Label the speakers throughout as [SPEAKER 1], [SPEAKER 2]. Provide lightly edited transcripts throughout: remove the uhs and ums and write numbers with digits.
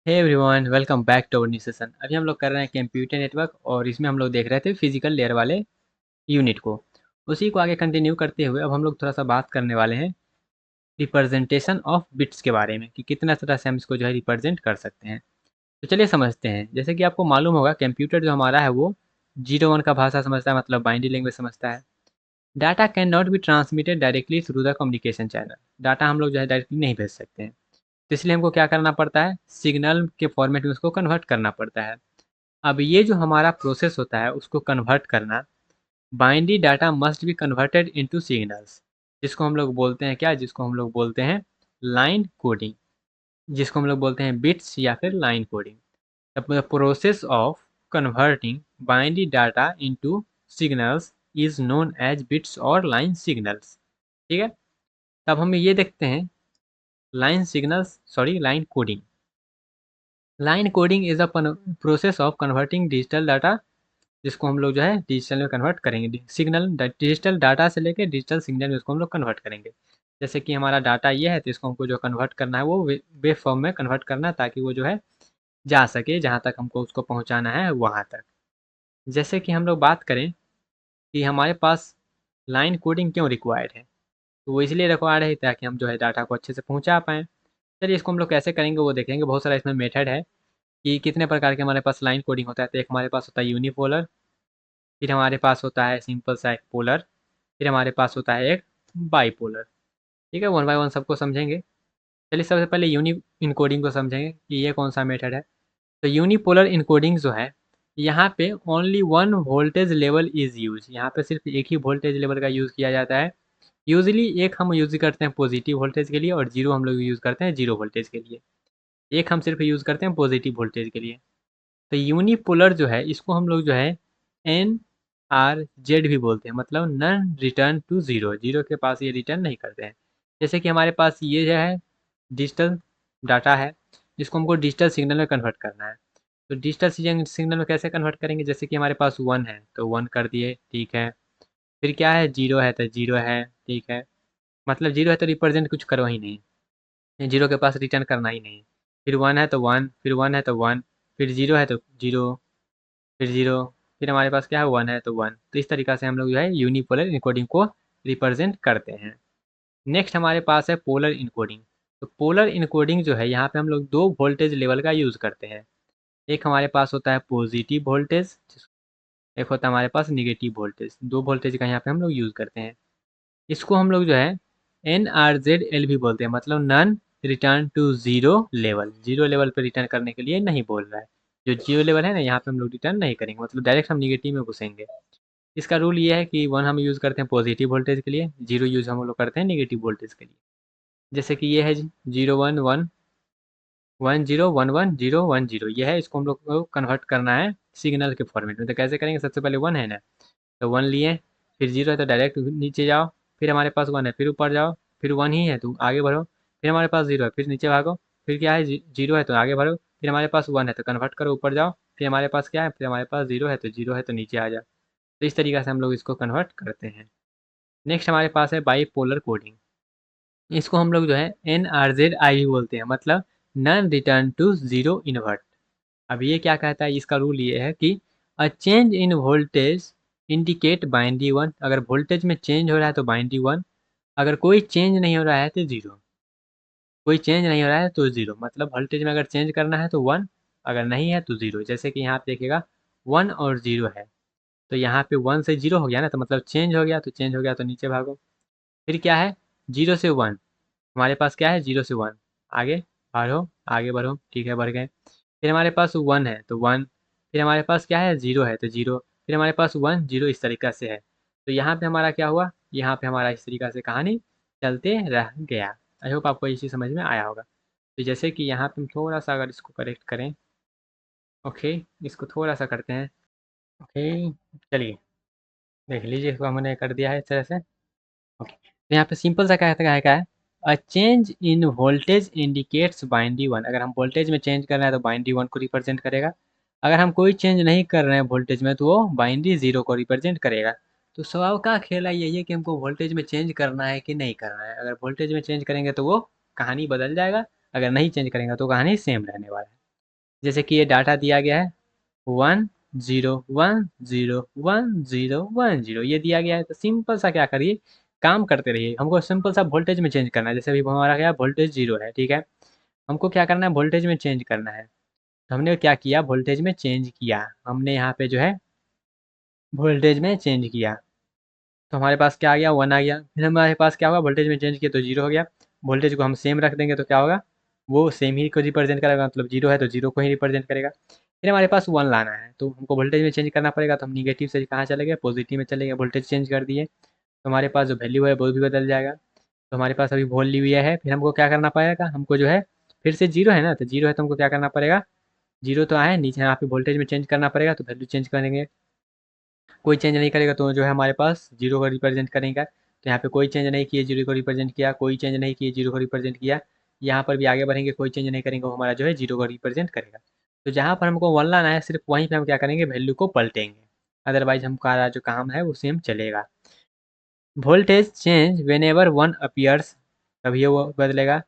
[SPEAKER 1] Hey everyone, welcome back to our new session. अभी हम लोग कर रहे हैं कंप्यूटर नेटवर्क और इसमें हम लोग देख रहे थे फिजिकल लेयर वाले यूनिट को। उसी को आगे कंटिन्यू करते हुए अब हम लोग थोड़ा सा बात करने वाले हैं रिप्रेजेंटेशन ऑफ बिट्स के बारे में कि कितना तरह से हम इसको जो है रिप्रेजेंट कर सकते हैं। तो चलिए समझते हैं। जैसे कि आपको मालूम होगा कंप्यूटर जो हमारा है वो 0 1 का भाषा समझता है, मतलब बाइनरी लैंग्वेज समझता है। Data can not be transmitted directly through the communication channel. Data हम लोग जो है डायरेक्टली नहीं भेज सकते हैं, तो इसलिए हमको क्या करना पड़ता है, सिग्नल के फॉर्मेट में उसको कन्वर्ट करना पड़ता है। अब ये जो हमारा प्रोसेस होता है उसको कन्वर्ट करना, binary data must be converted into signals, जिसको हम लोग बोलते हैं क्या, जिसको हम लोग बोलते हैं लाइन कोडिंग, जिसको हम लोग बोलते हैं बिट्स या फिर line coding. The process of converting binary data into signals is known as bits और लाइन सिग्नल्स। ठीक है, तब हम ये देखते हैं line coding. Line coding is a process of converting digital data, जिसको हम लोग जो है डिजिटल में कन्वर्ट करेंगे। सिग्नल डिजिटल डाटा से लेके डिजिटल सिग्नल में उसको हम लोग कन्वर्ट करेंगे। जैसे कि हमारा डाटा ये है, तो इसको हमको जो कन्वर्ट करना है वो वेव फॉर्म में कन्वर्ट करना है, ताकि वो जो है जा सके जहाँ तक हमको उसको पहुँचाना है वहाँ तक। जैसे कि हम लोग बात करें कि हमारे पास लाइन कोडिंग क्यों रिक्वायर्ड है, तो वो इसलिए रिक्वायर्ड है ताकि हम जो है डाटा को अच्छे से पहुँचा पाएँ। चलिए इसको हम लोग कैसे करेंगे वो देखेंगे। बहुत सारा इसमें मेथड है कि कितने प्रकार के हमारे पास लाइन कोडिंग होता है। तो एक हमारे पास होता है यूनिपोलर, फिर हमारे पास होता है सिंपल सा एक पोलर, फिर हमारे पास होता है एक बाईपोलर। ठीक है, वन बाय वन सबको समझेंगे। चलिए सबसे पहले यूनि इनकोडिंग को समझेंगे कि ये कौन सा मेथड है। तो यूनिपोलर इनकोडिंग जो है, यहाँ पे only one voltage level is use. यहाँ पे सिर्फ एक ही वोल्टेज लेवल का यूज़ किया जाता है। यूजली एक हम यूज़ करते हैं पॉजिटिव वोल्टेज के लिए और जीरो हम लोग यूज़ करते हैं जीरो वोल्टेज के लिए। एक हम सिर्फ यूज़ करते हैं पॉजिटिव वोल्टेज के लिए। तो यूनिपोलर जो है इसको हम लोग जो है एन आर जेड भी बोलते हैं, मतलब non return to zero. Zero के पास ये रिटर्न नहीं करते हैं। जैसे कि हमारे पास ये जो है डिजिटल डाटा है, जिसको हमको डिजिटल सिग्नल में कन्वर्ट करना है। तो डिजिटल सिग्नल में कैसे कन्वर्ट करेंगे, जैसे कि हमारे पास वन है तो वन कर दिए, ठीक है। फिर क्या है, जीरो है तो जीरो है, ठीक है। मतलब जीरो है तो रिप्रेजेंट कुछ करो ही नहीं, जीरो के पास रिटर्न करना ही नहीं। फिर वन है तो वन, फिर वन है तो वन, फिर जीरो है तो जीरो, फिर जीरो, फिर हमारे पास क्या है, वन है तो वन। तो इस तरीक़ा से हम लोग जो है यूनिपोलर इनकोडिंग को रिप्रेजेंट करते हैं। नेक्स्ट हमारे पास है पोलर इनकोडिंग। तो पोलर इनकोडिंग जो है, यहाँ पे हम लोग दो वोल्टेज लेवल का यूज़ करते हैं। एक हमारे पास होता है पॉजिटिव वोल्टेज, एक होता है हमारे पास निगेटिव वोल्टेज। दो वोल्टेज का यहाँ पे हम लोग यूज़ करते हैं। इसको हम लोग जो है NRZL भी बोलते हैं, मतलब non return to zero level. Zero level पे रिटर्न करने के लिए नहीं बोल रहा है। जो जीरो लेवल है ना, यहाँ पे हम लोग रिटर्न नहीं करेंगे, मतलब डायरेक्ट हम निगेटिव में घुसेंगे। इसका रूल ये है कि वन हम यूज़ करते हैं पॉजिटिव वोल्टेज के लिए, जीरो यूज़ हम लोग करते हैं निगेटिव वोल्टेज के लिए। जैसे कि ये है zero one one, one zero one one zero one zero, ये है। इसको हम लोग को कन्वर्ट करना है सिग्नल के फॉर्मेट में। तो कैसे करेंगे, सबसे पहले वन है ना, तो वन लिए, फिर जीरो है तो डायरेक्ट नीचे जाओ, फिर हमारे पास वन है फिर ऊपर जाओ, फिर वन ही है तो आगे बढ़ो, फिर हमारे पास जीरो है फिर नीचे भागो, फिर क्या है, जीरो है तो आगे बढ़ो, फिर हमारे पास वन है तो कन्वर्ट करो ऊपर जाओ, फिर हमारे पास क्या है, फिर हमारे पास जीरो है तो नीचे आ जाओ। तो इस तरीके से हम लोग इसको कन्वर्ट करते हैं। नेक्स्ट हमारे पास है बाई पोलर कोडिंग। इसको हम लोग जो है NRZI भी बोलते हैं, मतलब non return to zero invert. अब ये क्या कहता है, इसका रूल ये है कि a change in voltage indicate binary one. अगर वोल्टेज में चेंज हो रहा है तो बाइनरी वन, अगर कोई चेंज नहीं हो रहा है तो ज़ीरो। कोई चेंज नहीं हो रहा है तो ज़ीरो, मतलब वोल्टेज में अगर चेंज करना है तो वन, अगर नहीं है तो ज़ीरो। जैसे कि यहाँ पे देखिएगा वन और ज़ीरो है, तो यहाँ पे वन से ज़ीरो हो गया ना, तो मतलब चेंज हो गया, तो चेंज हो गया तो नीचे भागो। फिर क्या है, जीरो से वन, हमारे पास क्या है, जीरो से वन, आगे बढ़ो, आगे बढ़ो, ठीक है बढ़ गए। फिर हमारे पास वन है तो वन, फिर हमारे पास क्या है, जीरो है तो जीरो, फिर हमारे पास वन जीरो, इस तरीक़ा से है। तो यहाँ पे हमारा क्या हुआ, यहाँ पे हमारा इस तरीक़ा से कहानी चलते रह गया। आई होप आपको ये चीज़ समझ में आया होगा। तो जैसे कि यहाँ पे हम थोड़ा सा अगर इसको करेक्ट करें, ओके, इसको थोड़ा सा करते हैं। ओके, चलिए देख लीजिए, इसको हमने कर दिया है इस तरह से। ओके, तो यहाँ पे सिंपल सा क्या है, a change in voltage indicates binary one. अगर हम वोल्टेज में चेंज कर रहे हैं तो बाइनरी वन को रिप्रेजेंट करेगा। अगर हम कोई चेंज नहीं कर रहे हैं वोल्टेज में तो वो बाइनरी जीरो को रिप्रेजेंट करेगा। तो सवाल का खेला यही है कि हमको वोल्टेज में चेंज करना है कि नहीं करना है। अगर वोल्टेज में चेंज करेंगे तो वो कहानी बदल जाएगा, अगर नहीं चेंज करेंगे तो कहानी सेम रहने वाला है। जैसे कि ये डाटा दिया गया है 1 0 1 0 1 0 1 0 ये दिया गया है, तो सिंपल सा क्या करिए, काम करते रहिए। हमको सिंपल सा वोल्टेज में चेंज करना है। जैसे अभी हमारा क्या वोल्टेज 0 है, ठीक है, हमको क्या करना है, वोल्टेज में चेंज करना है। तो हमने क्या किया, वोल्टेज में चेंज किया, हमने यहाँ पे जो है वोल्टेज में चेंज किया, तो हमारे पास क्या आ गया, 1 आ गया। फिर हमारे पास क्या होगा, वोल्टेज में चेंज किया तो 0 हो गया। वोल्टेज को हम सेम रख देंगे तो क्या होगा, वो सेम ही को रिप्रेजेंट करेगा, मतलब 0 है तो 0 को ही रिप्रेजेंट करेगा। फिर हमारे पास 1 लाना है, तो हमको वोल्टेज में चेंज करना पड़ेगा, तो हम निगेटिव से कहाँ चले गए, पॉजिटिव में चले गए, वोल्टेज चेंज कर दिए, तो हमारे पास जो वैल्यू है वो भी बदल जाएगा। तो हमारे पास अभी वॉल्यू है, फिर हमको क्या करना पड़ेगा, हमको जो है फिर से 0 है ना, तो 0 है तो हमको क्या करना पड़ेगा, 0 तो आए नीचे यहाँ पे वोल्टेज में चेंज करना पड़ेगा, तो वैल्यू चेंज करेंगे। कोई चेंज नहीं करेगा तो जो है हमारे पास 0 को रिप्रेजेंट करेंगे। तो यहाँ पे कोई चेंज नहीं किए, 0 को रिप्रेजेंट किया, कोई चेंज नहीं किए, 0 को रिप्रेजेंट किया। यहाँ पर भी आगे बढ़ेंगे, कोई चेंज नहीं करेंगे, वो हमारा जो है 0 को रिप्रेजेंट करेगा। तो जहाँ पर हमको 1 लाना है, सिर्फ वहीं पे हम क्या करेंगे, वैल्यू को पलटेंगे, अदरवाइज हमारा जो काम है वो सेम चलेगा। Voltage change whenever 1 appears, तभी वो बदलेगा।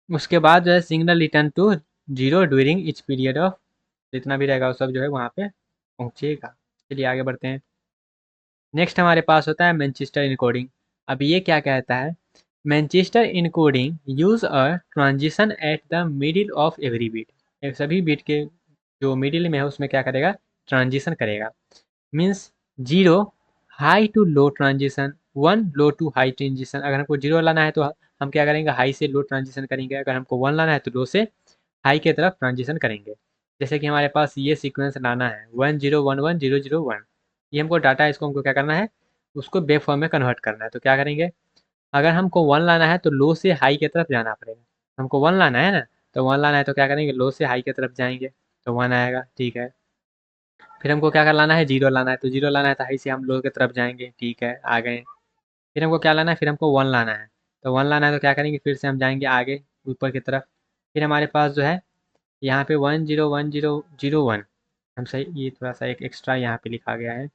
[SPEAKER 1] उसके बाद जो है signal return to 0 during each period of, जितना भी रहेगा वो सब जो है वहाँ पे पहुँचेगा। चलिए आगे बढ़ते हैं। नेक्स्ट हमारे पास होता है मैनचेस्टर इनकोडिंग। अब ये क्या कहता है, Manchester encoding use a transition at the middle of every bit, सभी बीट के जो मिडिल में है उसमें क्या करेगा, ट्रांजिशन करेगा। Means 0 high to low transition, 1 low to high transition. अगर हमको 0 लाना है तो हम क्या करेंगे, हाई से लो ट्रांजिशन करेंगे। अगर हमको 1 लाना है तो लो से हाई की तरफ ट्रांजिशन करेंगे। जैसे कि हमारे पास ये सीक्वेंस लाना है 1 0 1 1 0 0 1, ये हमको डाटा है, इसको हमको क्या करना है, उसको वेव फॉर्म में कन्वर्ट करना है। तो क्या करेंगे, अगर हमको 1 लाना है तो लो से हाई की तरफ जाना पड़ेगा। हमको 1 लाना है ना, तो 1 लाना है तो क्या करेंगे, लो से हाई की तरफ जाएंगे तो 1 आएगा, ठीक है। फिर हमको क्या कर लाना है, 0 लाना है, तो 0 लाना है तो हाई से हम लो की तरफ जाएंगे, ठीक है, आ गए। फिर हमको क्या लाना है, फिर हमको 1 लाना है, तो 1 लाना है तो क्या करेंगे, फिर से हम जाएंगे आगे ऊपर की तरफ। फिर हमारे पास जो है यहाँ पे 1 0 1 0 0 1, हम सही, ये थोड़ा सा एक एक्स्ट्रा यहाँ पे लिखा गया है,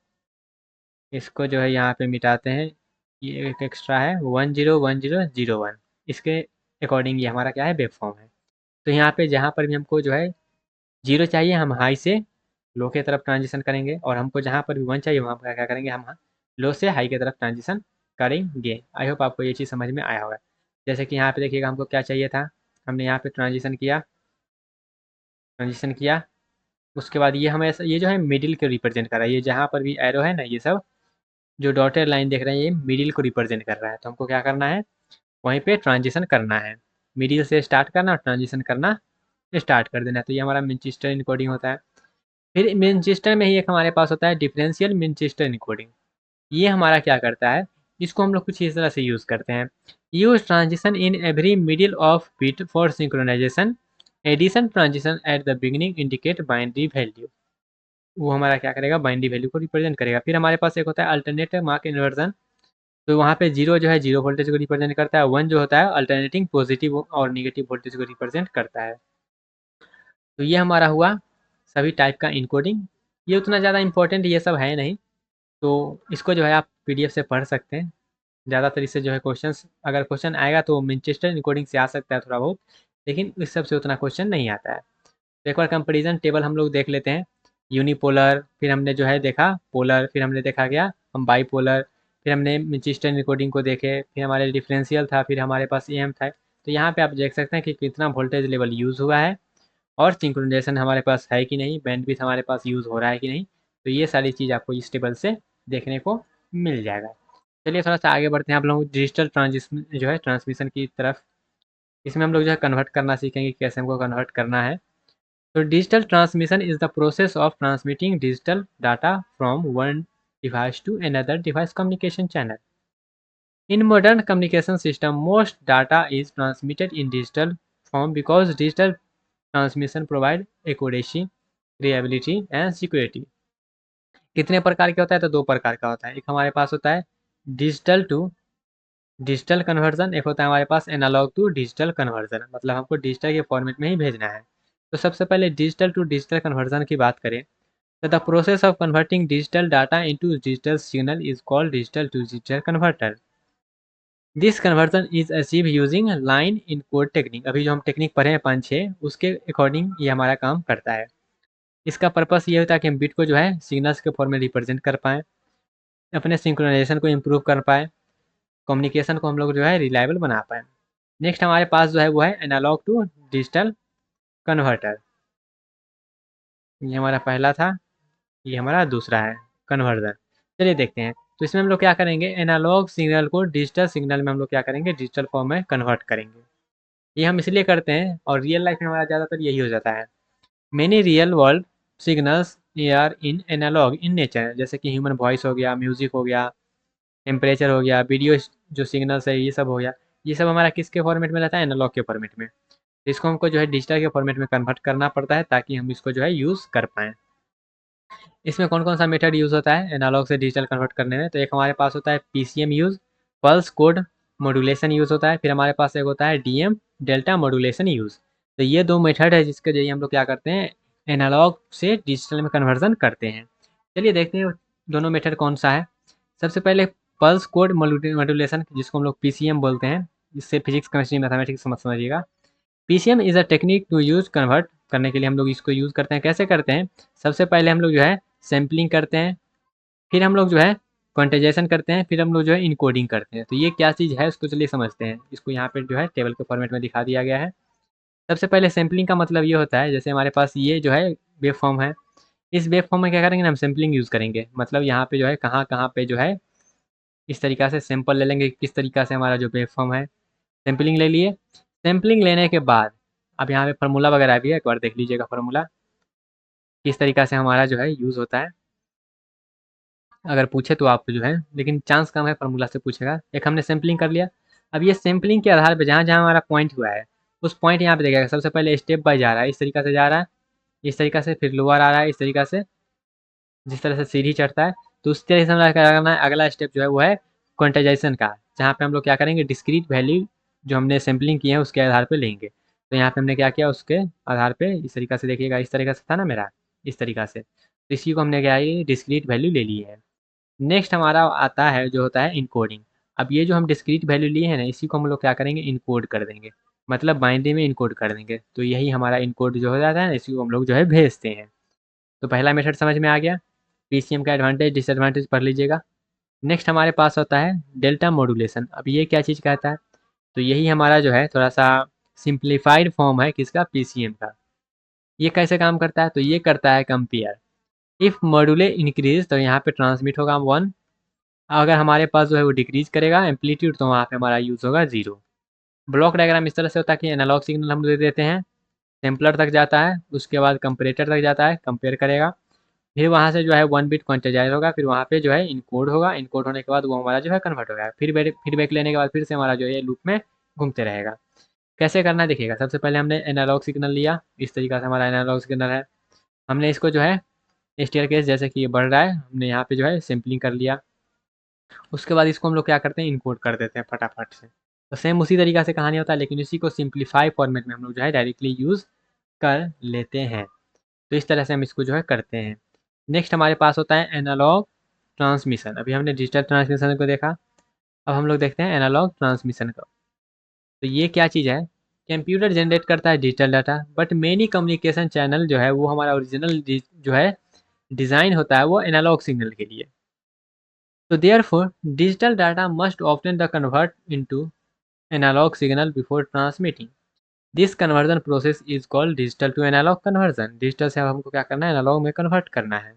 [SPEAKER 1] इसको जो है यहाँ पे मिटाते हैं। ये एक एक्स्ट्रा है 1 0 1 0 0 1, इसके अकॉर्डिंग ये हमारा क्या है, वेव फॉर्म है। तो यहाँ पे जहाँ पर भी हमको जो है 0 चाहिए, हम हाई से लो की तरफ ट्रांजिशन करेंगे, और हमको जहाँ पर भी 1 चाहिए वहाँ पर क्या करेंगे, हम लो से हाई की तरफ ट्रांजिशन करेंगे। आई होप आपको ये चीज़ समझ में आया होगा। जैसे कि यहाँ पे देखिएगा, हमको क्या चाहिए था, हमने यहाँ पे ट्रांजिशन किया। उसके बाद ये हमें ये जो है मिडिल को रिप्रेजेंट कर रहा है, ये जहाँ पर भी एरो है ना, ये सब जो डॉटेड लाइन देख रहे हैं ये मिडिल को रिप्रेजेंट कर रहा है। तो हमको क्या करना है, वहीं पे ट्रांजिशन करना है, मिडिल से स्टार्ट करना और ट्रांजिशन करना स्टार्ट कर देना है। तो ये हमारा मिनचेस्टर इनकोडिंग होता है। फिर मिनचेस्टर में ही एक हमारे पास होता है डिफरेंशियल मिनचेस्टर इनकोडिंग। ये हमारा क्या करता है, इसको हम लोग कुछ इस तरह से यूज़ करते हैं, use transition in every middle of bit for synchronization, addition transition at the beginning indicate binary value. वो हमारा क्या करेगा, बाइनरी वैल्यू को रिप्रेजेंट करेगा। फिर हमारे पास एक होता है अल्टरनेटिव मार्क इन्वर्जन, तो वहाँ पे 0 जो है 0 वोल्टेज को रिप्रेजेंट करता है, 1 जो होता है अल्टरनेटिंग पॉजिटिव और निगेटिव वोल्टेज को रिप्रेजेंट करता है। तो ये हमारा हुआ सभी टाइप का इनकोडिंग। ये उतना ज़्यादा इंपॉर्टेंट ये सब है नहीं, तो इसको जो है आप पीडीएफ से पढ़ सकते हैं। ज़्यादातर इससे जो है क्वेश्चंस, अगर क्वेश्चन आएगा तो मैनचेस्टर इनकोडिंग से आ सकता है थोड़ा बहुत, लेकिन इस सब से उतना क्वेश्चन नहीं आता है। तो एक बार कंपेरिजन टेबल हम लोग देख लेते हैं। यूनिपोलर, फिर हमने जो है देखा पोलर, फिर हमने देखा गया हम बाईपोलर, फिर हमने मैनचेस्टर इनकोडिंग को देखे, फिर हमारे डिफरेंशियल था, फिर हमारे पास एम था। तो यहाँ पे आप देख सकते हैं कि कितना वोल्टेज लेवल यूज़ हुआ है, और सिंक्रोनाइजेशन हमारे पास है कि नहीं, बैंडविड्थ हमारे पास यूज़ हो रहा है कि नहीं। तो ये सारी चीज़ आपको इस टेबल से देखने को मिल जाएगा। चलिए थोड़ा सा आगे बढ़ते हैं, आप लोग डिजिटल ट्रांजिशन जो है ट्रांसमिशन की तरफ। इसमें हम लोग जो है कन्वर्ट करना सीखेंगे, कैसे हमको कन्वर्ट करना है। तो digital transmission is the process of transmitting digital data from one device to another device communication channel. In modern communication system, most data is transmitted in digital form because digital transmission provide accuracy, reliability and security. कितने प्रकार के होता है, तो 2 प्रकार का होता है। एक हमारे पास होता है डिजिटल टू डिजिटल कन्वर्जन, एक होता है हमारे पास एनालॉग टू डिजिटल कन्वर्जन, मतलब हमको डिजिटल के फॉर्मेट में ही भेजना है। तो सबसे पहले डिजिटल टू डिजिटल कन्वर्जन की बात करें, तो the process of converting digital data into digital signal is called digital to digital converter. This conversion is achieve using line in code technique. अभी जो हम टेक्निक पढ़े हैं 5-6 उसके अकॉर्डिंग ये हमारा काम करता है। इसका पर्पस ये होता है कि हम बिट को जो है सिग्नल्स के फॉर्म में रिप्रेजेंट कर पाएँ, अपने सिंक्रोनाइजेशन को इम्प्रूव कर पाएँ, कम्युनिकेशन को हम लोग जो है रिलायबल बना पाएँ। नेक्स्ट हमारे पास जो है वो है एनालॉग टू डिजिटल कन्वर्टर। ये हमारा पहला था, ये हमारा दूसरा है कन्वर्जन। चलिए देखते हैं। तो इसमें हम लोग क्या करेंगे, एनालॉग सिग्नल को डिजिटल सिग्नल में हम लोग क्या करेंगे, डिजिटल फॉर्म में कन्वर्ट करेंगे। ये हम इसलिए करते हैं और रियल लाइफ में हमारा ज़्यादातर यही हो जाता है। Many real world signals are in analog in nature, जैसे कि ह्यूमन वॉइस हो गया, म्यूजिक हो गया, टेम्परेचर हो गया, वीडियो जो सिग्नल्स है ये सब हो गया। ये सब हमारा किसके फॉर्मेट में रहता है, एनालॉग के फॉर्मेट में। इसको हमको जो है डिजिटल के फॉर्मेट में कन्वर्ट करना पड़ता है ताकि हम इसको जो है यूज़ कर पाएँ। इसमें कौन कौन सा मेथड यूज़ होता है एनालॉग से डिजिटल कन्वर्ट करने में, तो एक हमारे पास होता है PCM use, pulse code modulation use होता है, फिर हमारे पास एक होता है डीएम डेल्टा मॉड्यूलेशन यूज़। तो ये दो मेथड है जिसके जरिए हम लोग क्या करते हैं, एनालॉग से डिजिटल में कन्वर्जन करते हैं। चलिए देखते हैं दोनों मेथड कौन सा है। सबसे पहले पल्स कोड मॉड्यूलेशन, जिसको हम लोग पीसीएम बोलते हैं, इससे फिजिक्स केमिस्ट्री मैथमेटिक्स समझिएगा। PCM is a technique to use convert करने के लिए हम लोग इसको यूज़ करते हैं। कैसे करते हैं, सबसे पहले हम लोग जो है सैम्पलिंग करते हैं, फिर हम लोग जो है क्वांटाइजेशन करते हैं, फिर हम लोग जो है इनकोडिंग करते हैं। तो ये क्या चीज़ है उसको चलिए समझते हैं। इसको यहाँ पे जो है टेबल के फॉर्मेट में दिखा दिया गया है। सबसे पहले सैम्पलिंग का मतलब ये होता है, जैसे हमारे पास ये जो है वेव फॉर्म है, इस वेव फॉर्म में क्या करेंगे ना, हम सैम्पलिंग यूज़ करेंगे। मतलब यहाँ पे जो है कहाँ कहाँ पे जो है इस तरीक़ा से सैंपल ले लेंगे, किस तरीक़ा से हमारा जो वेव फॉर्म है। सैम्पलिंग ले लिए, सैम्पलिंग लेने के बाद अब यहाँ पे फार्मूला वगैरह भी है, एक बार देख लीजिएगा फार्मूला किस तरीक़ा से हमारा जो है यूज़ होता है। अगर पूछे तो आप जो है, लेकिन चांस कम है फार्मूला से पूछेगा। एक हमने सैम्पलिंग कर लिया। अब ये सैम्पलिंग के आधार पे जहाँ जहाँ हमारा पॉइंट हुआ है उस पॉइंट यहाँ पे देखिएगा, सबसे पहले स्टेप बाय जा रहा है, इस तरीक़ा से जा रहा है, इस तरीक़ा से, फिर लोअर आ रहा है इस तरीक़ा से, जिस तरह से सीढ़ी चढ़ता है। तो उस तरह से हमें क्या करना है, अगला स्टेप जो है वो है क्वांटाइजेशन का, जहाँ पे हम लोग क्या करेंगे, डिस्क्रीट वैल्यू जो हमने सैम्पलिंग की है उसके आधार पे लेंगे। तो यहाँ पे हमने क्या किया, उसके आधार पे इस तरीक़ा से देखिएगा, इस तरीक़ा से था ना मेरा, इस तरीक़ा से। तो इसी को हमने क्या है, डिस्क्रीट वैल्यू ले ली है। नेक्स्ट हमारा आता है जो होता है इनकोडिंग। अब ये जो हम डिस्क्रीट वैल्यू लिए हैं ना, इसी को हम लोग क्या करेंगे, इनकोड कर देंगे, मतलब बाइनरी में इनकोड कर देंगे। तो यही हमारा इनकोड जो हो जाता है ना, इसी को हम लोग जो है भेजते हैं। तो पहला मेथड समझ में आ गया। पीसीएम का एडवांटेज डिसएडवांटेज पढ़ लीजिएगा। नेक्स्ट हमारे पास होता है डेल्टा मॉड्यूलेशन। अब ये क्या चीज़ कहता है, तो यही हमारा जो है थोड़ा सा सिंप्लीफाइड फॉर्म है किसका, पीसीएम का। ये कैसे काम करता है, तो ये करता है कंपेयर। इफ़ मॉड्यूले इंक्रीज तो यहाँ पे ट्रांसमिट होगा 1, अगर हमारे पास जो है वो डिक्रीज करेगा एम्पलीट्यूड तो वहाँ पे हमारा यूज़ होगा 0। ब्लॉक डायग्राम इस तरह से होता है कि एनालॉग सिग्नल हम दे देते हैं, सैम्पलर तक जाता है, उसके बाद कंपैरेटर तक जाता है, कंपेयर करेगा, फिर वहाँ से जो है 1 बिट क्वांटाइज़ होगा, फिर वहाँ पे जो है इनकोड होगा, इनकोड होने के बाद वो हमारा जो है कन्वर्ट हो गया। फिर फीडबैक लेने के बाद फिर से हमारा जो है ये लूप में घूमते रहेगा। कैसे करना है देखिएगा। सबसे पहले हमने एनालॉग सिग्नल लिया, इस तरीक़ा से हमारा एनालॉग सिग्नल है। हमने इसको जो है स्टेयरकेस जैसे कि ये बढ़ रहा है, हमने यहाँ पे जो है सैम्पलिंग कर लिया। उसके बाद इसको हम लोग क्या करते हैं, इनकोड कर देते हैं फटाफट से। तो सेम उसी तरीक़ा से कहानी होता है, लेकिन इसी को सिंप्लीफाई फॉर्मेट में हम लोग जो है डायरेक्टली यूज़ कर लेते हैं। तो इस तरह से हम इसको जो है करते हैं। नेक्स्ट हमारे पास होता है एनालॉग ट्रांसमिशन। अभी हमने डिजिटल ट्रांसमिशन को देखा, अब हम लोग देखते हैं एनालॉग ट्रांसमिशन का। तो ये क्या चीज़ है, कंप्यूटर जनरेट करता है digital data, but many communication channel जो है वो हमारा ओरिजिनल जो है डिज़ाइन होता है वो एनालॉग सिग्नल के लिए। तो therefore digital data must often the convert into analog signal before transmitting. This conversion process is called digital to analog conversion. Digital से अब हमको क्या करना है, एनालॉग में कन्वर्ट करना है।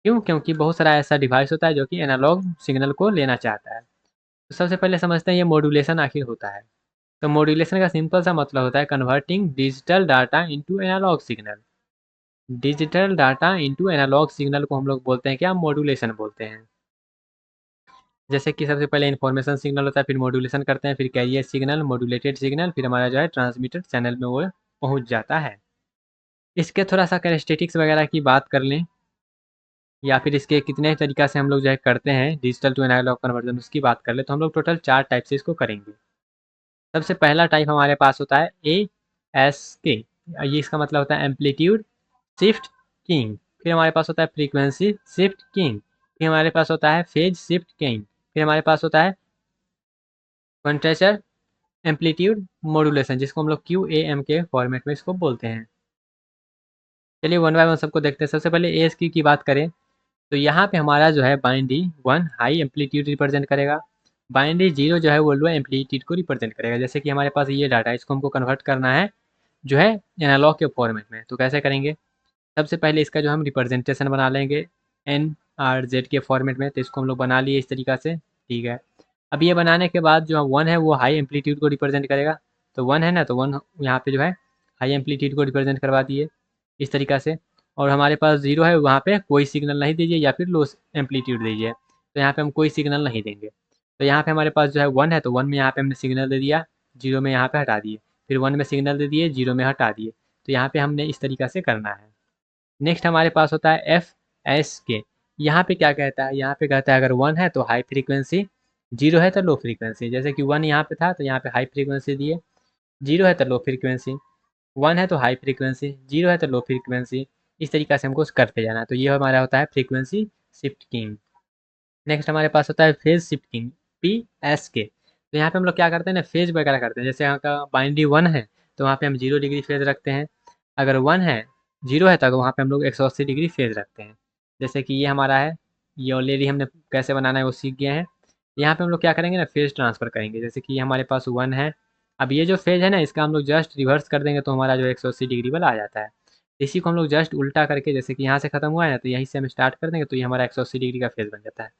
[SPEAKER 1] क्यों, क्योंकि बहुत सारा ऐसा डिवाइस होता है जो कि एनालॉग सिग्नल को लेना चाहता है। तो सबसे पहले समझते हैं ये मॉड्यूलेशन आखिर होता है। तो मॉड्यूलेशन का सिंपल सा मतलब होता है converting digital data into analog signal. Digital data into analog signal को हम लोग बोलते हैं क्या, मॉड्यूलेशन बोलते हैं। जैसे कि सबसे पहले इन्फॉर्मेशन सिग्नल होता है, फिर मॉड्यूलेशन करते हैं, फिर कैरियर सिग्नल, मॉड्यूलेटेड सिग्नल, फिर हमारा जो है ट्रांसमीटर चैनल में वो पहुंच जाता है। इसके थोड़ा सा कैरेक्टरिस्टिक्स वगैरह की बात कर लें, या फिर इसके कितने तरीक़ा से हम लोग जो है करते हैं डिजिटल टू एनालॉग कन्वर्जन उसकी बात कर ले, तो हम लोग टोटल 4 टाइप से इसको करेंगे। सबसे पहला टाइप हमारे पास होता है ASK। ये इसका मतलब होता है एम्पलीट्यूड शिफ्ट कीइंग। फिर हमारे पास होता है फ्रीक्वेंसी शिफ्ट कीइंग। फिर हमारे पास होता है फेज शिफ्ट कीइंग। फिर हमारे पास होता है क्वांटेचर एम्पलीट्यूड मॉड्यूलेशन, जिसको हम लोग QAM के फॉर्मेट में इसको बोलते हैं। चलिए वन बाय वन सबको देखते हैं। सबसे पहले ASQ की बात करें तो यहाँ पे हमारा जो है बाइनरी 1 हाई एम्पलीट्यूड रिप्रेजेंट करेगा, बाइनरी 0 जो है वो लो एम्पलीट्यूड को रिप्रेजेंट करेगा। जैसे कि हमारे पास ये डाटा है, इसको हमको कन्वर्ट करना है जो है एनालॉग के फॉर्मेट में। तो कैसे करेंगे, सबसे पहले इसका जो हम रिप्रेजेंटेशन बना लेंगे NRZ के फॉर्मेट में। तो इसको हम लोग बना लिए इस तरीक़ा से, ठीक है। अब ये बनाने के बाद जो 1 है वो हाई एम्पलीट्यूड को रिप्रेजेंट करेगा। तो 1 है ना, तो 1 यहाँ पे जो है हाई एम्पलीट्यूड को रिप्रेजेंट करवा दिए इस तरीक़ा से। और हमारे पास 0 है, वहाँ पे कोई सिग्नल नहीं दीजिए या फिर लो एम्पलीट्यूड दीजिए। तो यहाँ पे हम कोई सिग्नल नहीं देंगे। तो यहाँ पे हमारे पास जो है 1 है, तो 1 में यहाँ पे हमने सिग्नल दे दिया, 0 में यहाँ पे हटा दिए, फिर 1 में सिग्नल दे दिए, 0 में हटा दिए। तो यहाँ पे हमने इस तरीक़ा से करना है। नेक्स्ट हमारे पास होता है FSK। यहाँ पे क्या कहता है, यहाँ पे कहता है अगर 1 है तो हाई फ्रीक्वेंसी, 0 है तो लो फ्रीक्वेंसी। जैसे कि 1 यहाँ पे था तो यहाँ पे हाई फ्रीक्वेंसी दिए, 0 है तो लो फ्रीक्वेंसी, 1 है तो हाई फ्रीक्वेंसी, 0 है तो लो फ्रीक्वेंसी। इस तरीक़ा से हमको करते जाना है। तो ये हमारा होता है फ्रीक्वेंसी शिफ्ट कीइंग। नेक्स्ट हमारे पास होता है फेज शिफ्ट कीइंग, PSK। तो यहाँ पे हम लोग क्या करते हैं ना, फेज वगैरह करते हैं। जैसे यहाँ का बाइनरी 1 है तो वहाँ पे हम 0 डिग्री फेज रखते हैं। अगर 1 है 0 है तो वहाँ पे हम लोग 180 डिग्री फेज रखते हैं। जैसे कि ये हमारा है, ये ऑलरेडी हमने कैसे बनाना है वो सीख गए हैं। यहाँ पे हम लोग क्या करेंगे ना, फेज ट्रांसफ़र करेंगे। जैसे कि हमारे पास 1 है, अब ये जो फेज है ना इसका हम लोग जस्ट रिवर्स कर देंगे तो हमारा जो 180 डिग्री वाला आ जाता है। इसी को हम लोग जस्ट उल्टा करके, जैसे कि यहाँ से खत्म हुआ है ना तो यहीं से हम स्टार्ट कर देंगे तो ये हमारा 180 डिग्री का फेज बन जाता है।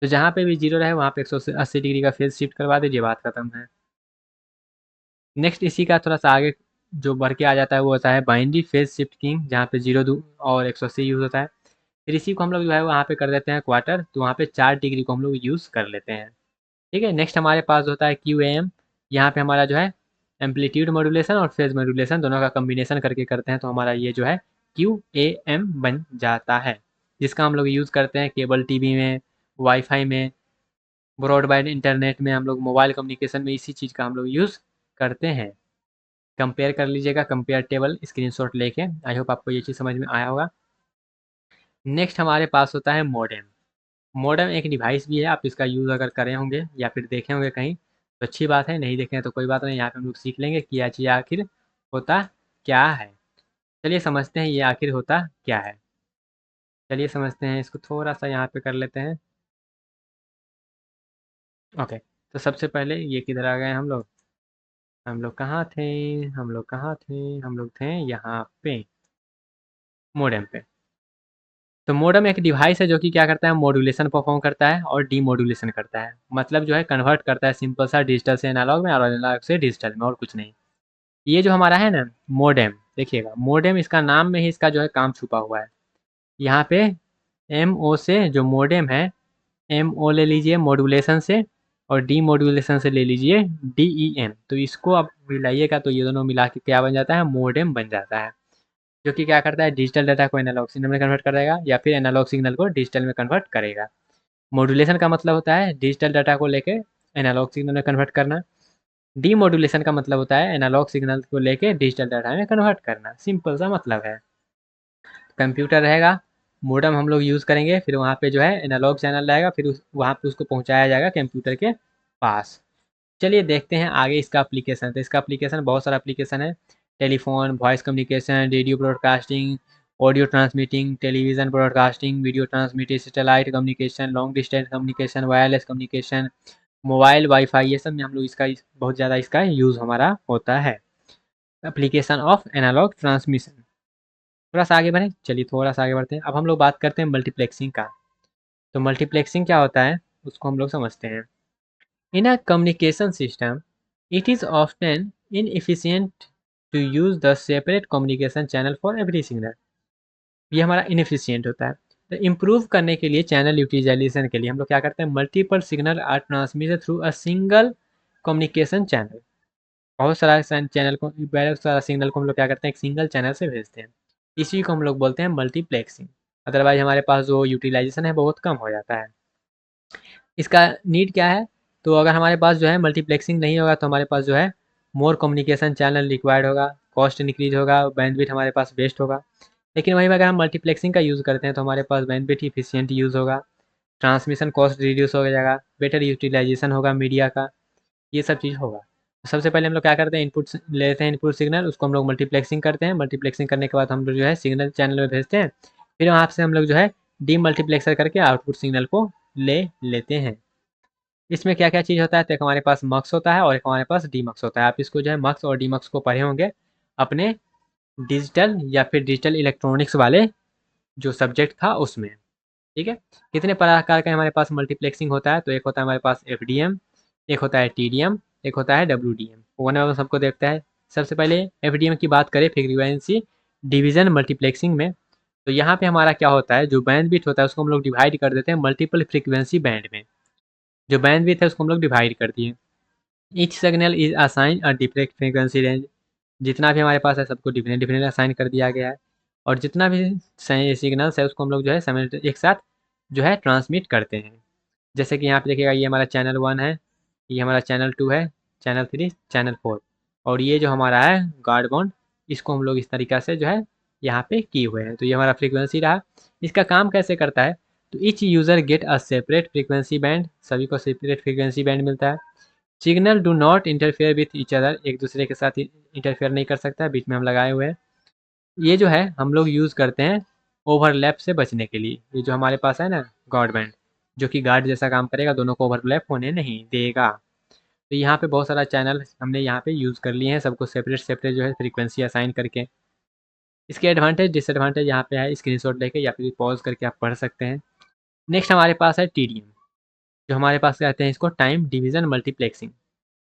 [SPEAKER 1] तो जहाँ पे भी 0 रहे वहाँ पे 180 डिग्री का फेज शिफ्ट करवा दीजिए, बात खत्म है। नेक्स्ट इसी का थोड़ा सा आगे जो बढ़ के आ जाता है वो होता है बाइनरी फेज शिफ्ट कीइंग, जहाँ पे 0 और 180 यूज़ होता है। फिर इसी को हम लोग जो है वहाँ पे कर देते हैं क्वार्टर, तो वहाँ पे 4 डिग्री को हम लोग यूज़ कर लेते हैं। ठीक है। नेक्स्ट हमारे पास होता है QAM। यहाँ पे हमारा जो है एम्पलीट्यूड मॉड्यूलेशन और फेज मॉड्यूलेशन दोनों का कॉम्बिनेशन करके करते हैं, तो हमारा ये जो है QAM बन जाता है, जिसका हम लोग यूज़ करते हैं केबल टीवी में, वाईफाई में, ब्रॉडबैंड इंटरनेट में, हम लोग मोबाइल कम्युनिकेशन में इसी चीज़ का हम लोग यूज़ करते हैं। कंपेयर कर लीजिएगा, कंपेयर टेबल स्क्रीनशॉट लेके। आई होप आपको ये चीज़ समझ में आया होगा। नेक्स्ट हमारे पास होता है मॉडेम। मॉडेम एक डिवाइस भी है, आप इसका यूज़ अगर करे होंगे या फिर देखे होंगे कहीं तो अच्छी बात है, नहीं देखे हैं तो कोई बात नहीं, यहाँ पे हम लोग सीख लेंगे कि यह चीज़ आखिर होता क्या है। चलिए समझते हैं ये आखिर होता क्या है। चलिए समझते हैं, इसको थोड़ा सा यहाँ पे कर लेते हैं। ओके, तो सबसे पहले ये किधर आ गए हम लोग कहाँ थे, हम लोग थे यहाँ पे मॉडेम पे। तो मॉडेम एक डिवाइस है जो कि क्या करता है, मॉड्यूलेशन परफॉर्म करता है और डीमॉड्यूलेशन करता है। मतलब जो है कन्वर्ट करता है सिंपल सा डिजिटल से एनालॉग में और एनालॉग से डिजिटल में, और कुछ नहीं। ये जो हमारा है ना मॉडेम, देखिएगा मॉडेम इसका नाम में ही इसका जो है काम छुपा हुआ है। यहाँ पे MO से जो मॉडेम है, MO ले लीजिए मॉड्यूलेशन से, और डीमॉड्यूलेशन से ले लीजिए DEM। तो इसको आप मिलाइएगा तो ये दोनों मिला के क्या बन जाता है, मॉडेम बन जाता है। जो कि क्या करता है, डिजिटल डाटा को एनालॉग सिग्नल में कन्वर्ट करेगा या फिर एनालॉग सिग्नल को डिजिटल में कन्वर्ट करेगा। मॉड्यूलेशन का मतलब होता है डिजिटल डाटा को लेके एनालॉग सिग्नल में कन्वर्ट करना। डीमॉड्यूलेशन का मतलब होता है एनालॉग सिग्नल को लेके डिजिटल डाटा में कन्वर्ट करना। सिंपल सा मतलब है। कंप्यूटर रहेगा, मॉडेम हम लोग यूज़ करेंगे, फिर वहाँ पे जो है एनालॉग चैनल रहेगा, फिर वहाँ पे उसको पहुँचाया जाएगा कंप्यूटर के पास। चलिए देखते हैं आगे इसका एप्लीकेशन। तो इसका एप्लीकेशन बहुत सारा एप्लीकेशन है। Telephone, voice communication, radio broadcasting, audio transmitting, television broadcasting, video transmitting, satellite communication, long distance communication, wireless communication, mobile wifi, ये सब में हम लोग इसका बहुत ज़्यादा इसका यूज़ हमारा होता है। Application of analog transmission. थोड़ा सा आगे बढ़ें, चलिए थोड़ा सा आगे बढ़ते हैं। अब हम लोग बात करते हैं मल्टीप्लेक्सिंग का। तो मल्टीप्लेक्सिंग क्या होता है उसको हम लोग समझते हैं। In a communication system, it is often inefficient to use the separate communication channel for every signal। ये हमारा इनएफिशिएंट होता है। तो इम्प्रूव करने के लिए चैनल यूटिलाइजेशन के लिए हम लोग क्या करते हैं, multiple signal are transmitted through a single communication channel. बहुत सारा चैनल को, बहुत सारा सिग्नल को हम लोग क्या करते हैं, एक सिंगल चैनल से भेजते हैं। इसी को हम लोग बोलते हैं मल्टीप्लेक्सिंग। अदरवाइज हमारे पास जो यूटिलाइजेशन है बहुत कम हो जाता है। इसका नीड क्या है, तो अगर हमारे पास जो है मल्टीप्लेक्सिंग नहीं होगा तो हमारे पास जो है मोर कम्युनिकेशन चैनल रिक्वायर्ड होगा, कॉस्ट इंक्रीज होगा, बैंडविड्थ हमारे पास वेस्ट होगा। लेकिन वहीं अगर हम मल्टीप्लेक्सिंग का यूज़ करते हैं तो हमारे पास बैंडविड्थ इफिशिएंट यूज़ होगा, ट्रांसमिशन कॉस्ट रिड्यूस हो जाएगा, बेटर यूटिलाइजेशन होगा मीडिया का, ये सब चीज़ होगा। तो सबसे पहले हम लोग क्या करते हैं, इनपुट लेते हैं, इनपुट सिग्नल, उसको हम लोग मल्टीप्लेक्सिंग करते हैं। मल्टीप्लेक्सिंग करने के बाद हम लोग जो है सिग्नल चैनल में भेजते हैं। फिर वहाँ से हम लोग जो है डीमल्टीप्लेक्सर करके आउटपुट सिग्नल को ले लेते हैं। इसमें क्या क्या चीज़ होता है, तो एक हमारे पास मक्स होता है और एक हमारे पास डीमक्स होता है। आप इसको जो है मक्स और डीमक्स को पढ़े होंगे अपने डिजिटल या फिर डिजिटल इलेक्ट्रॉनिक्स वाले जो सब्जेक्ट था उसमें। ठीक है, कितने प्रकार का हमारे पास मल्टीप्लेक्सिंग होता है, तो एक होता है हमारे पास एफडीएम, एक होता है टीडीएम, एक होता है डब्ल्यूडीएम। वन बाय वन सबको देखता है। सबसे पहले एफडीएम की बात करें, फ्रीक्वेंसी डिवीजन मल्टीप्लेक्सिंग में, तो यहाँ पे हमारा क्या होता है, जो बैंड बिट होता है उसको हम लोग डिवाइड कर देते हैं मल्टीपल फ्रीक्वेंसी बैंड में। जो बैंड विड्थ है उसको हम लोग डिवाइड कर दिए। Each signal is assign a different frequency range, जितना भी हमारे पास है सबको डिफरेंट डिफरेंट असाइन कर दिया गया है। और जितना भी सिग्नल्स है उसको हम लोग जो है एक साथ जो है ट्रांसमिट करते हैं। जैसे कि यहाँ पे देखिएगा, ये हमारा चैनल 1 है, ये हमारा चैनल 2 है, चैनल 3, चैनल 4, और ये जो हमारा है गार्ड बॉन्ड, इसको हम लोग इस तरीक़ा से जो है यहाँ पे किए हुए हैं। तो ये हमारा फ्रीक्वेंसी रहा। इसका काम कैसे करता है, तो each user get a separate frequency band, सभी को सेपरेट फ्रीक्वेंसी बैंड मिलता है। Signal do not interfere with each other, एक दूसरे के साथ इंटरफेयर नहीं कर सकता, बीच में हम लगाए हुए हैं। ये जो है हम लोग यूज़ करते हैं ओवरलैप से बचने के लिए। ये जो हमारे पास है ना गार्ड बैंड, जो कि गार्ड जैसा काम करेगा, दोनों को ओवरलैप होने नहीं देगा। तो यहाँ पे बहुत सारा चैनल हमने यहाँ पे यूज़ कर लिए हैं, सबको सेपरेट सेपरेट जो है फ्रीक्वेंसी असाइन करके। इसके एडवांटेज डिसएडवांटेज यहाँ पे है, स्क्रीनशॉट लेके या फिर पॉज करके आप पढ़ सकते हैं। नेक्स्ट हमारे पास है टीडीएम, जो हमारे पास कहते हैं इसको टाइम डिवीजन मल्टीप्लेक्सिंग।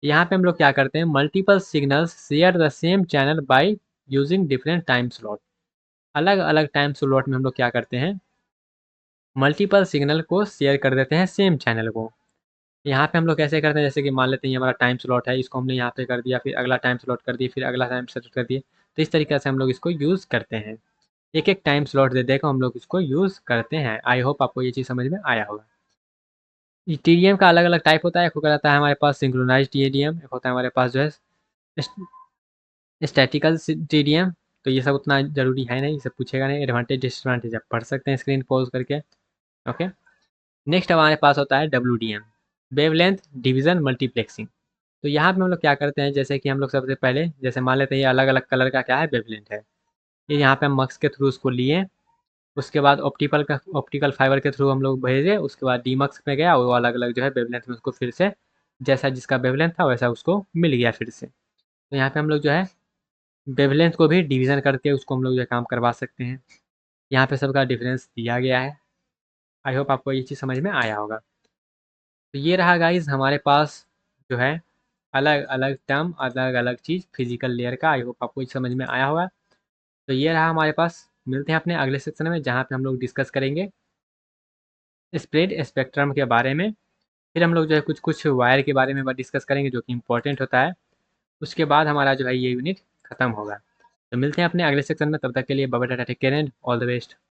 [SPEAKER 1] यहाँ पे हम लोग क्या करते हैं, multiple signals share the same channel by using different time slot. अलग अलग टाइम स्लॉट में हम लोग क्या करते हैं, मल्टीपल सिग्नल को शेयर कर देते हैं सेम चैनल को। यहाँ पे हम लोग कैसे करते हैं, जैसे कि मान लेते हैं ये हमारा टाइम स्लॉट है, इसको हमने यहाँ पे कर दिया, फिर अगला टाइम स्लॉट कर दिया, फिर अगला टाइम स्लॉट कर दिए। तो इस तरीके से हम लोग इसको यूज़ करते हैं। एक एक टाइम स्लॉट दे देकर हम लोग इसको यूज़ करते हैं। आई होप आपको ये चीज़ समझ में आया होगा। टीडीएम का अलग अलग टाइप होता है, एक होता है हमारे पास सिंक्रोनाइज टीडीएम, एक होता है हमारे पास जो है स्टैटिकल टीडीएम। तो ये सब उतना ज़रूरी है नहीं, ये सब पूछेगा नहीं। एडवांटेज डिसएडवांटेज आप पढ़ सकते हैं स्क्रीन पॉज करके। ओके, नेक्स्ट हमारे पास होता है डब्ल्यूडीएम, वेवलेंथ डिवीजन मल्टीप्लेक्सिंग। तो यहाँ पे हम लोग क्या करते हैं, जैसे कि हम लोग सबसे पहले जैसे मान लेते हैं ये अलग अलग कलर का क्या है वेवलेंथ है, ये यहाँ पे हम मक्स के थ्रू उसको लिए, उसके बाद ऑप्टिकल फाइबर के थ्रू हम लोग भेजे, उसके बाद डीमक्स में गया, वो अलग अलग जो है वेवलेंथ में उसको फिर से जैसा जिसका वेवलेंथ था वैसा उसको मिल गया फिर से। तो यहाँ पे हम लोग जो है वेवलेंथ को भी डिवीज़न करके उसको हम लोग जो है काम करवा सकते हैं। यहाँ पे सबका डिफरेंस दिया गया है। आई होप आपको ये चीज़ समझ में आया होगा। तो ये रहा गाइज़ हमारे पास जो है अलग अलग टर्म, अलग अलग चीज़ फिजिकल लेयर का। आई होप आपको ये समझ में आया होगा। तो ये रहा हमारे पास। मिलते हैं अपने अगले सेक्शन में, जहाँ पे हम लोग डिस्कस करेंगे स्प्रेड स्पेक्ट्रम के बारे में। फिर हम लोग जो है कुछ कुछ वायर के बारे में डिस्कस करेंगे जो कि इम्पोर्टेंट होता है। उसके बाद हमारा जो है ये यूनिट खत्म होगा। तो मिलते हैं अपने अगले सेक्शन में, तब तक के लिए bye bye, tata, take care and all the best.